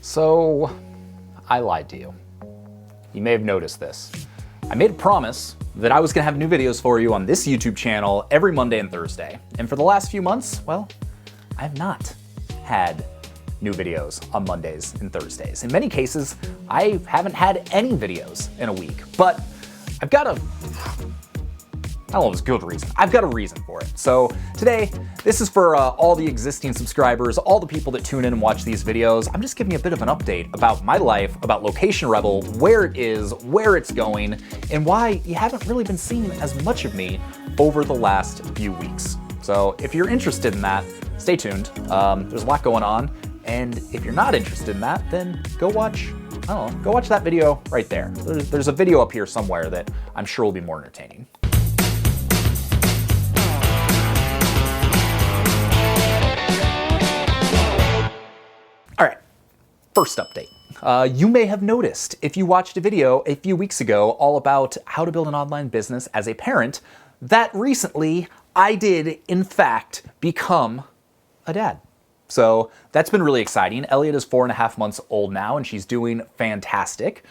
So, I lied to you. You may have noticed this. I made a promise that I was gonna have new videos for you on this YouTube channel every Monday and Thursday. And for the last few months, well, I have not had new videos on Mondays and Thursdays. In many cases, I haven't had any videos in a week, but I've got I don't know if it's a good reason. I've got a reason for it. So today, this is for all the existing subscribers, all the people that tune in and watch these videos. I'm just giving you a bit of an update about my life, about Location Rebel, where it is, where it's going, and why you haven't really been seeing as much of me over the last few weeks. So if you're interested in that, stay tuned. There's a lot going on. And if you're not interested in that, then go watch, I don't know, go watch that video right there. There's a video up here somewhere that I'm sure will be more entertaining. All right, first update. You may have noticed if you watched a video a few weeks ago all about how to build an online business as a parent, that recently I did, in fact, become a dad. So that's been really exciting. Elliot is 4.5 months old now and she's doing fantastic.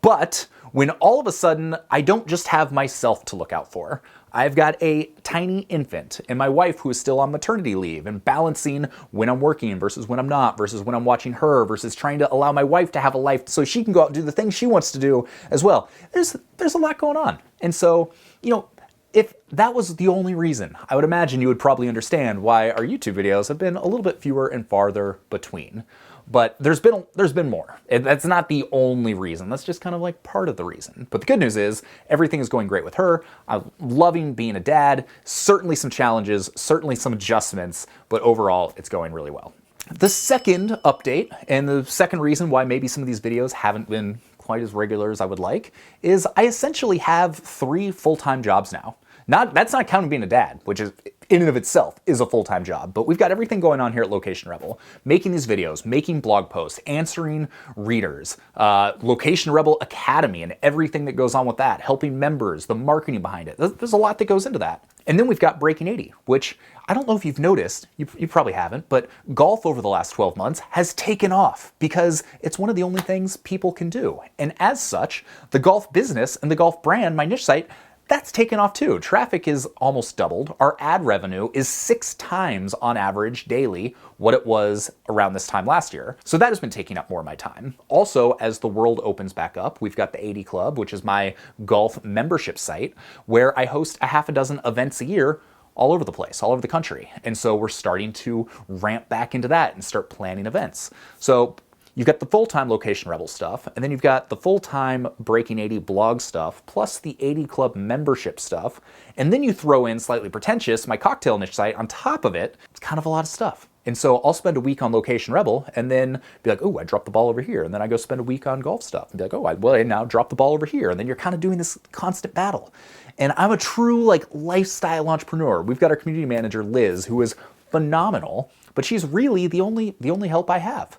But when all of a sudden I don't just have myself to look out for, I've got a tiny infant and my wife who is still on maternity leave and balancing when I'm working versus when I'm not, versus when I'm watching her, versus trying to allow my wife to have a life so she can go out and do the things she wants to do as well. There's a lot going on. And so, you know, if that was the only reason, I would imagine you would probably understand why our YouTube videos have been a little bit fewer and farther between. But there's been more. That's not the only reason. That's just kind of like part of the reason. But the good news is everything is going great with her. I'm loving being a dad. Certainly some challenges, certainly some adjustments, but overall it's going really well. The second update, and the second reason why maybe some of these videos haven't been quite as regular as I would like, is I essentially have 3 full-time jobs now. That's not counting being a dad, which is in and of itself is a full-time job, but we've got everything going on here at Location Rebel. Making these videos, making blog posts, answering readers, Location Rebel Academy and everything that goes on with that, helping members, the marketing behind it. There's a lot that goes into that. And then we've got Breaking 80, which I don't know if you've noticed, you probably haven't, but golf over the last 12 months has taken off because it's one of the only things people can do. And as such, the golf business and the golf brand, my niche site, that's taken off too. Traffic is almost doubled. Our ad revenue is 6 times on average daily what it was around this time last year. So that has been taking up more of my time. Also, as the world opens back up, we've got the 80 Club, which is my golf membership site, where I host a half a dozen events a year all over the place, all over the country. And so we're starting to ramp back into that and start planning events. So you've got the full-time Location Rebel stuff, and then you've got the full-time Breaking 80 blog stuff, plus the 80 Club membership stuff, and then you throw in Slightly Pretentious, my cocktail niche site, on top of it. It's kind of a lot of stuff. And so I'll spend a week on Location Rebel and then be like, oh, I dropped the ball over here. And then I go spend a week on golf stuff and be like, oh, I now drop the ball over here. And then you're kind of doing this constant battle. And I'm a true like lifestyle entrepreneur. We've got our community manager, Liz, who is phenomenal, but she's really the only help I have.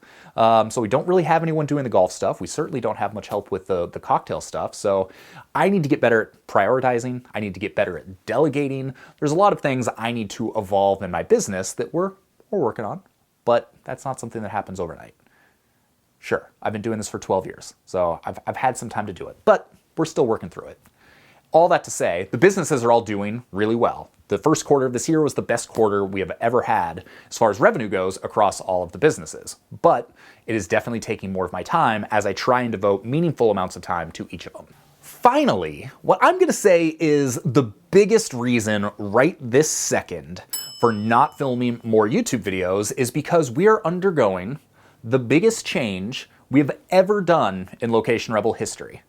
So we don't really have anyone doing the golf stuff. We certainly don't have much help with the cocktail stuff. So I need to get better at prioritizing. I need to get better at delegating. There's a lot of things I need to evolve in my business that we're working on, but that's not something that happens overnight. Sure, I've been doing this for 12 years, so I've had some time to do it, but we're still working through it. All that to say, the businesses are all doing really well. The first quarter of this year was the best quarter we have ever had as far as revenue goes across all of the businesses. But it is definitely taking more of my time as I try and devote meaningful amounts of time to each of them. Finally, what I'm gonna say is the biggest reason right this second for not filming more YouTube videos is because we are undergoing the biggest change we have ever done in Location Rebel history.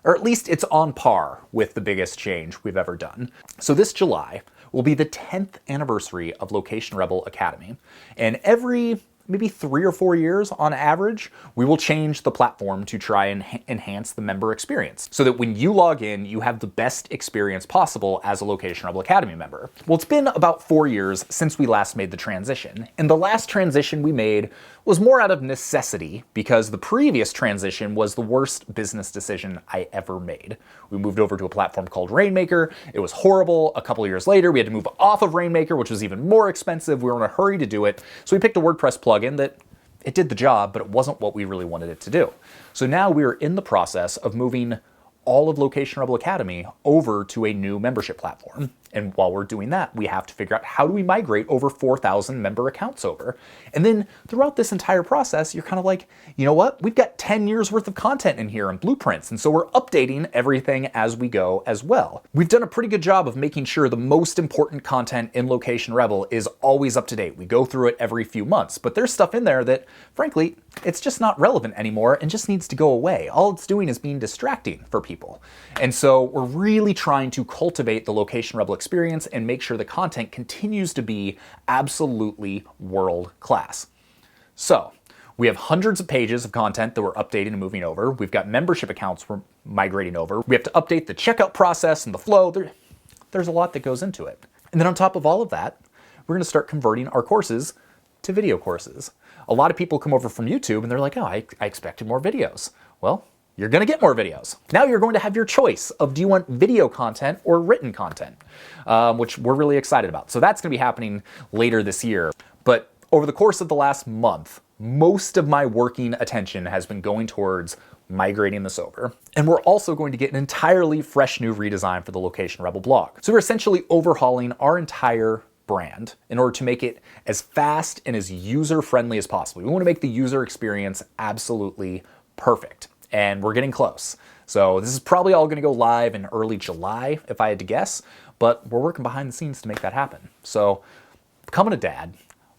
Or at least it's on par with the biggest change we've ever done. So this July will be the 10th anniversary of Location Rebel Academy. And every maybe 3 or 4 years on average, we will change the platform to try and enhance the member experience so that when you log in, you have the best experience possible as a Location Rebel Academy member. Well, it's been about 4 years since we last made the transition. And the last transition we made was more out of necessity because the previous transition was the worst business decision I ever made. We moved over to a platform called Rainmaker. It was horrible. A couple of years later, we had to move off of Rainmaker, which was even more expensive. We were in a hurry to do it. So we picked a WordPress plugin that It did the job, but it wasn't what we really wanted it to do. So now we're in the process of moving all of Location Rebel Academy over to a new membership platform. And while we're doing that, we have to figure out how do we migrate over 4,000 member accounts over. And then throughout this entire process, you're kind of like, you know what? We've got 10 years worth of content in here and blueprints. And so we're updating everything as we go as well. We've done a pretty good job of making sure the most important content in Location Rebel is always up to date. We go through it every few months, but there's stuff in there that, frankly, it's just not relevant anymore and just needs to go away. All it's doing is being distracting for people. And so we're really trying to cultivate the Location Rebel experience and make sure the content continues to be absolutely world class. So we have hundreds of pages of content that we're updating and moving over. We've got membership accounts we're migrating over. We have to update the checkout process and the flow. There's a lot that goes into it. And then on top of all of that, we're going to start converting our courses to video courses. A lot of people come over from YouTube and they're like, oh, I expected more videos. Well, you're going to get more videos. Now you're going to have your choice of do you want video content or written content, which we're really excited about. So that's going to be happening later this year. But over the course of the last month, most of my working attention has been going towards migrating this over. And we're also going to get an entirely fresh new redesign for the Location Rebel blog. So we're essentially overhauling our entire brand in order to make it as fast and as user-friendly as possible. We want to make the user experience absolutely perfect. And we're getting close. So this is probably all going to go live in early July, if I had to guess, but we're working behind the scenes to make that happen. So becoming a dad,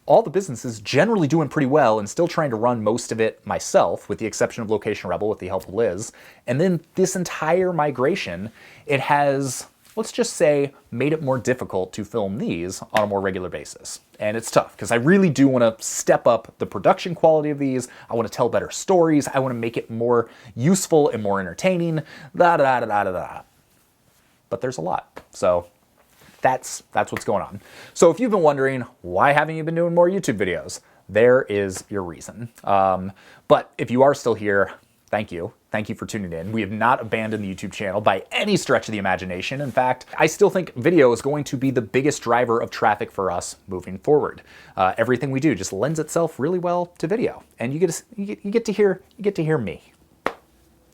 all the business is generally doing pretty well and still trying to run most of it myself, with the exception of Location Rebel with the help of Liz. And then this entire migration, it has, let's just say, made it more difficult to film these on a more regular basis. And it's tough because I really do want to step up the production quality of these. I want to tell better stories. I want to make it more useful and more entertaining. But there's a lot. So that's what's going on. So if you've been wondering, why haven't you been doing more YouTube videos? There is your reason. But if you are still here, thank you. Thank you for tuning in. We have not abandoned the YouTube channel by any stretch of the imagination. In fact, I still think video is going to be the biggest driver of traffic for us moving forward. Everything we do just lends itself really well to video, and you get to hear me.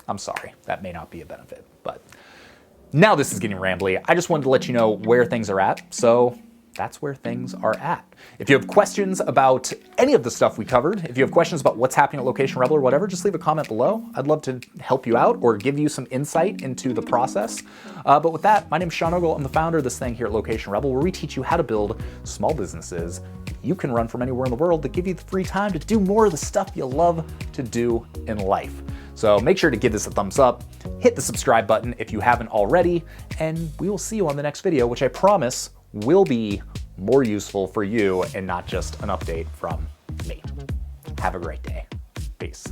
I'm sorry, that may not be a benefit, but now this is getting rambly. I just wanted to let you know where things are at. So that's where things are at. If you have questions about any of the stuff we covered, if you have questions about what's happening at Location Rebel or whatever, just leave a comment below. I'd love to help you out or give you some insight into the process. But with that, my name's Sean Ogle. I'm the founder of this thing here at Location Rebel, where we teach you how to build small businesses you can run from anywhere in the world that give you the free time to do more of the stuff you love to do in life. So make sure to give this a thumbs up, hit the subscribe button if you haven't already, and we will see you on the next video, which I promise will be more useful for you and not just an update from me. Have a great day. Peace.